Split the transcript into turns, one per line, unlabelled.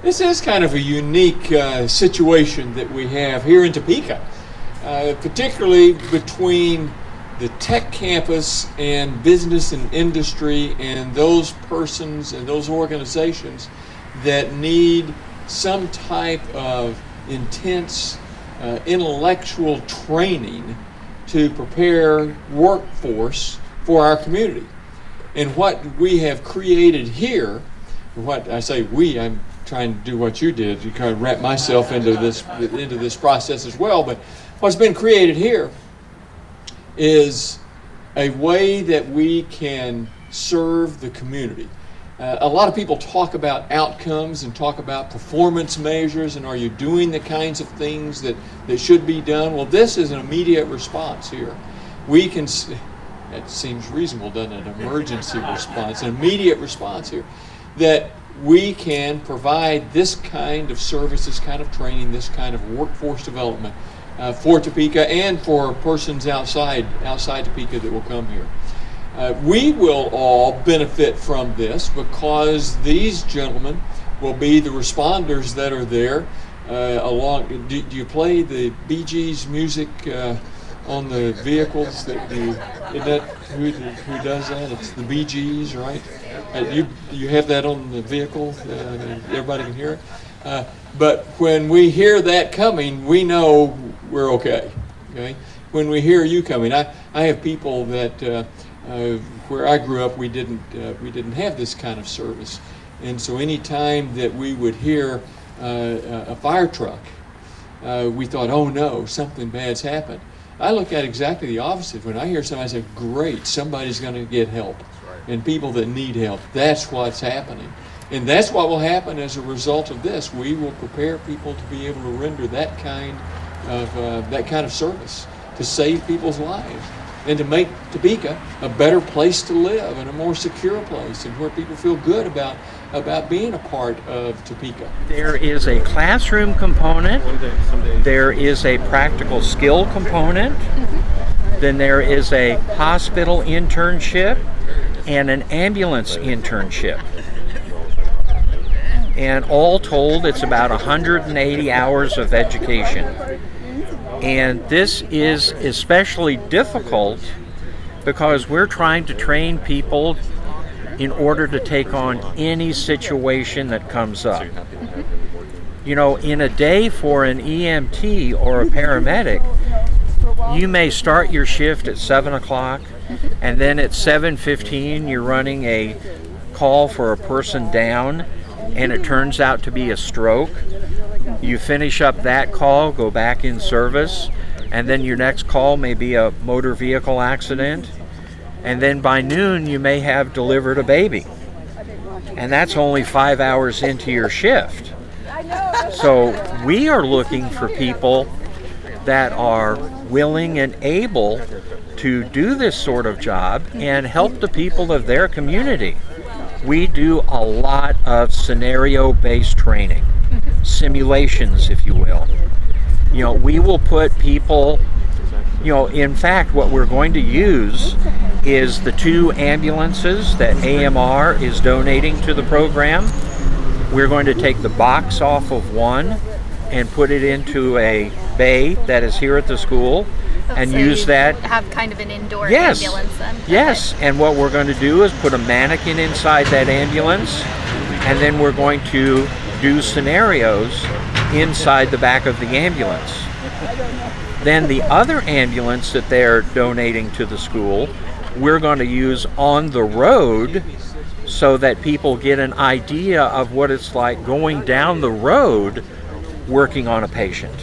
This is kind of a unique situation that we have here in Topeka, particularly between the tech campus and business and industry and those persons and those organizations that need some type of intense intellectual training to prepare workforce for our community. And what we have created here, what I say we, I'm trying to do what you did, you kind of wrap myself into this process as well, but what's been created here is a way that we can serve the community. A lot of people talk about outcomes and talk about performance measures and are you doing the kinds of things that should be done? Well, this is an immediate response here. We can, it seems reasonable, doesn't it? An emergency response, an immediate response here, that we can provide this kind of service, this kind of training, this kind of workforce development for Topeka and for persons outside Topeka that will come here. We will all benefit from this because these gentlemen will be the responders that are there along. Do you play the Bee Gees music on the vehicles? Is that who does that? It's the Bee Gees, right? You have that on the vehicle. Everybody can hear it. But when we hear that coming, we know we're okay. Okay. When we hear you coming, I have people that where I grew up, we didn't have this kind of service, and so any time that we would hear a fire truck, we thought, oh no, something bad's happened. I look at exactly the opposite. When I hear somebody say, great, somebody's going to get help, and people that need help, that's what's happening. And that's what will happen as a result of this. We will prepare people to be able to render that kind of service to save people's lives and to make Topeka a better place to live and a more secure place and where people feel good about being a part of Topeka.
There is a classroom component, there is a practical skill component, then there is a hospital internship and an ambulance internship. And all told, it's about 180 hours of education. And this is especially difficult because we're trying to train people in order to take on any situation that comes up. You know, in a day for an EMT or a paramedic, you may start your shift at 7 o'clock and then at 7:15 you're running a call for a person down and it turns out to be a stroke. You finish up that call, go back in service, and then your next call may be a motor vehicle accident, and then by noon you may have delivered a baby. And that's only 5 hours into your shift. So we are looking for people that are willing and able to do this sort of job and help the people of their community. We do a lot of scenario-based training, simulations, if you will. You know, we will put people, you know, in fact, what we're going to use is the 2 ambulances that AMR is donating to the program. We're going to take the box off of one and put it into a bay that is here at the school and so use that.
Have kind of an indoor ambulance then?
Yes, and what we're going to do is put a mannequin inside that ambulance, and then we're going to do scenarios inside the back of the ambulance. Then the other ambulance that they're donating to the school, we're going to use on the road so that people get an idea of what it's like going down the road working on a patient.